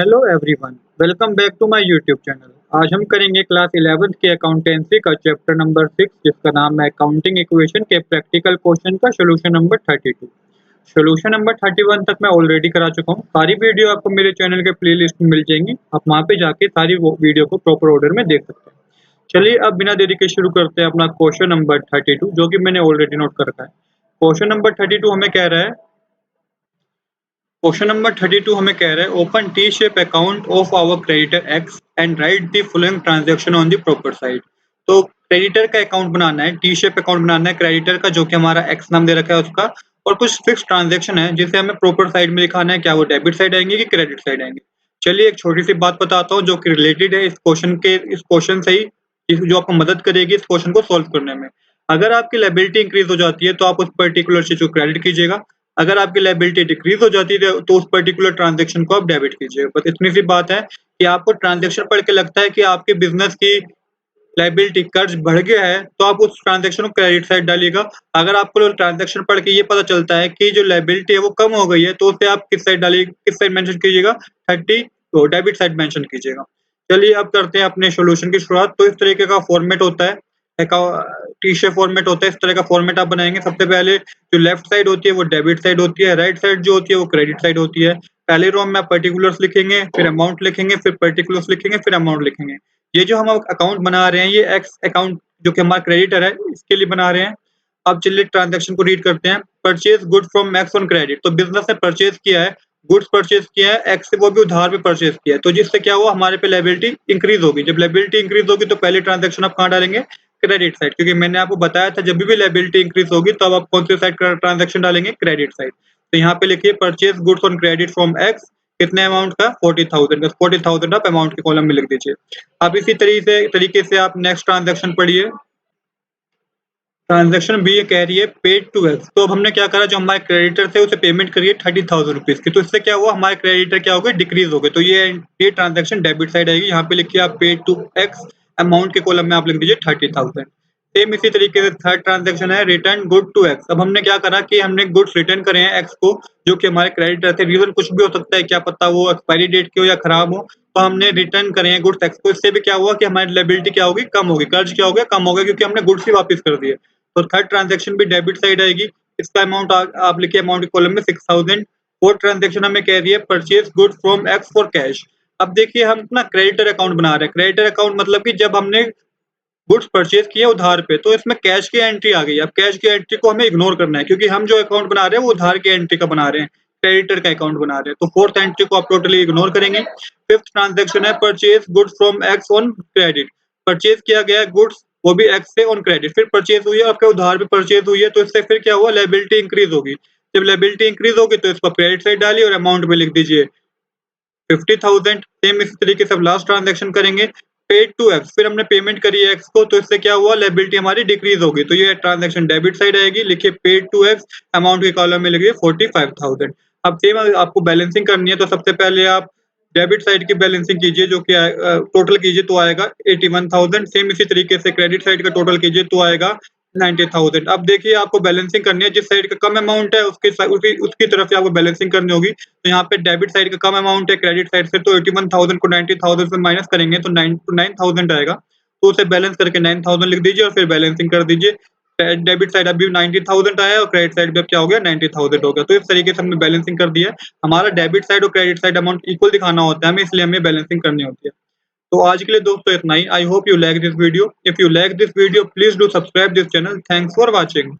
Hello everyone, welcome back to my YouTube channel. आज हम करेंगे क्लास 11th के अकाउंटेंसी का चैप्टर नंबर 6 जिसका नाम है अकाउंटिंग इक्वेशन के प्रैक्टिकल क्वेश्चन का सोल्यूशन नंबर 32। सोल्यूशन नंबर 31 तक मैं ऑलरेडी करा चुका हूँ। सारी वीडियो आपको मेरे चैनल के प्लेलिस्ट में मिल जाएंगी। आप वहाँ पे जाके सारी वो वीडियो को प्रॉपर ऑर्डर में देख सकते हैं। चलिए अब बिना देरी के शुरू करते हैं अपना क्वेश्चन नंबर 32 जो कि मैंने ऑलरेडी नोट कर रखा है। क्वेश्चन नंबर 32 हमें कह रहा है क्वेश्चन नंबर 32 हमें कह रहा है open T shape account of our creditor X and write the following transaction on the proper side. तो क्रेडिटर का अकाउंट बनाना है, टी शेप अकाउंट बनाना है क्रेडिटर का जो कि हमारा एक्स नाम दे रखा है उसका, और कुछ फिक्स ट्रांजैक्शन है जिसे हमें प्रॉपर साइड में दिखाना है। क्या वो डेबिट साइड आएंगे कि क्रेडिट साइड आएंगे? चलिए एक छोटी सी बात बताता हूँ जो कि रिलेटेड है इस क्वेश्चन से ही, जो आपको मदद करेगी इस क्वेश्चन को सोल्व करने में। अगर आपकी लायबिलिटी इंक्रीज हो जाती है तो आप उस पर्टिकुलर चीज को क्रेडिट कीजिएगा। अगर आपकी लायबिलिटी डिक्रीज हो जाती है तो उस पर्टिकुलर ट्रांजैक्शन को आप डेबिट कीजिए। बस इतनी सी बात है कि आपको ट्रांजैक्शन पढ़ के लगता है कि आपके बिजनेस की लायबिलिटी कर्ज बढ़ गया है तो आप उस ट्रांजैक्शन को क्रेडिट साइड डालिएगा। अगर आपको ट्रांजैक्शन पढ़ के ये पता चलता है कि जो लायबिलिटी है वो कम हो गई है तो उसे आप किस साइड मेंशन कीजिएगा? 30 तो डेबिट साइड मेंशन कीजिएगा। चलिए अब करते हैं अपने सॉल्यूशन की शुरुआत। तो इस तरीके का फॉर्मेट होता है, टी शेप फॉर्मेट होता है। इस तरह का फॉर्मेट आप बनाएंगे। सबसे पहले जो लेफ्ट साइड होती है वो डेबिट साइड होती है, राइट साइड जो होती है वो क्रेडिट साइड होती है। पहले रो में आप पर्टिकुलर्स लिखेंगे, फिर अमाउंट लिखेंगे, फिर पर्टिकुलर्स लिखेंगे, फिर अमाउंट लिखेंगे। ये जो हम अकाउंट बना रहे हैं ये एक्स अकाउंट जो कि हमारा क्रेडिटर है इसके लिए बना रहे हैं। अब चलिए ट्रांजैक्शन को रीड करते हैं। Purchase good from x on credit. तो बिजनेस ने परचेज किया है, गुड्स परचेज किया है एक्स से, वो भी उधार पे परचेज किया है। तो जिससे क्या हुआ, हमारे पे लायबिलिटी इंक्रीज होगी। जब लायबिलिटी इंक्रीज होगी तो पहले ट्रांजैक्शन आप कहाँ डालेंगे? क्रेडिट साइड, क्योंकि मैंने आपको बताया था जब भी लायबिलिटी इंक्रीज होगी तो अब आप कौन सी साइड का ट्रांजैक्शन डालेंगे? Credit side. तो यहाँ पे लिखिए purchase goods on credit from x, कितने अमाउंट का? 40,000 का। 40,000 आप अमाउंट के कॉलम में लिख दीजिए। अब इसी तरीके से आप नेक्स्ट ट्रांजैक्शन पढ़िए। ट्रांजैक्शन बी ये कह रही है पेड टू एक्स। तो अब हमने क्या करा, जो हमारे क्रेडिटर थे उसे पेमेंट करिए 30,000 रुपीज की। तो इससे क्या हुआ, हमारे क्रेडिटर क्या हो गए? डिक्रीज हो गए। तो ये ट्रांजैक्शन डेबिट साइड आएगी। यहाँ पे लिखिए आप पेड टू एक्स, अमाउंट के कॉलम में आप लिख दीजिए 30,000। सेम इसी तरीके से थर्ड ट्रांजैक्शन है रिटर्न गुड टू एक्स। अब हमने क्या करा कि हमने गुड्स रिटर्न करे हैं एक्स को जो कि हमारे क्रेडिटर थे। रीजन कुछ भी हो सकता है, क्या पता वो एक्सपायरी डेट के हो या खराब हो। तो हमने रिटर्न करे हैं गुड्स एक्स को। इससे भी क्या हुआ कि हमारी लायबिलिटी क्या होगी? कम होगी। कर्ज क्या हो गया? कम हो गया, क्योंकि हमने गुड्स ही वापस कर दिए। तो थर्ड ट्रांजैक्शन भी डेबिट साइड आएगी। इसका अमाउंट आप लिखिए अमाउंट के कॉलम में 6,000। फोर्थ ट्रांजैक्शन हमें कह रही है purchase good from x for cash. अब देखिए हम ना क्रेडिटर अकाउंट बना रहे हैं। क्रेडिटर अकाउंट मतलब कि जब हमने गुड्स परचेज किए उधार पे तो इसमें कैश की एंट्री आ गई। अब कैश की एंट्री को हमें इग्नोर करना है क्योंकि हम जो अकाउंट बना रहे हैं वो उधार की एंट्री का बना रहे हैं, क्रेडिटर का अकाउंट बना रहे हैं। तो फोर्थ एंट्री को आप टोटली इग्नोर करेंगे। फिफ्थ ट्रांजैक्शन है purchase goods from x on credit. Purchase किया गया गुड्स वो भी एक्स से ऑन क्रेडिट। फिर परचेज हुई है, आपके उधार पे परचेज हुई है, तो इससे फिर क्या हुआ? लायबिलिटी इंक्रीज होगी। जब लायबिलिटी इंक्रीज होगी तो इसको क्रेडिट साइड डालिए और अमाउंट में लिख दीजिए 50,000। सेम इसी तरीके से अब लास्ट ट्रांजैक्शन करेंगे पेड टू एक्स। फिर हमने पेमेंट करी है एक्स को, तो इससे क्या हुआ? लायबिलिटी हमारी डिक्रीज होगी। तो ये ट्रांजैक्शन डेबिट साइड आएगी। लिखिए पेड टू एक्स, अमाउंट के कॉलम में लिखिए 45,000। अब सेम आपको बैलेंसिंग करनी है तो सबसे पहले आप डेबिट साइड की बैलेंसिंग कीजिए जो कि टोटल कीजिए तो आएगा 81,000। सेम इसी तरीके से क्रेडिट साइड का टोटल कीजिए तो आएगा 90,000। अब देखिए आपको बैलेंसिंग करनी है, जिस साइड का कम अमाउंट है उसकी तरफ से आपको बैलेंसिंग करनी होगी। तो यहाँ पे डेबिट साइड का कम अमाउंट है क्रेडिट साइड से, तो 81,000 को 90,000 से माइनस करेंगे तो 9,000 आएगा। तो उसे बैलेंस करके 9,000 लिख दीजिए और फिर बैलेंसिंग कर दीजिए। डेबिट साइड अभी 90,000 आया और क्रेडिट साइड पे क्या हो गया? 90,000 हो गया। तो इस तरीके से हमने बैलेंसिंग कर दिया। हमारा डेबिट साइड और क्रेडिट साइड अमाउंट इक्वल दिखाना होता है हमें, इसलिए हमें बैलेंसिंग करनी होती है। तो आज के लिए दोस्तों इतना ही। I hope you like this video. If you like this video please do subscribe this channel. Thanks for watching.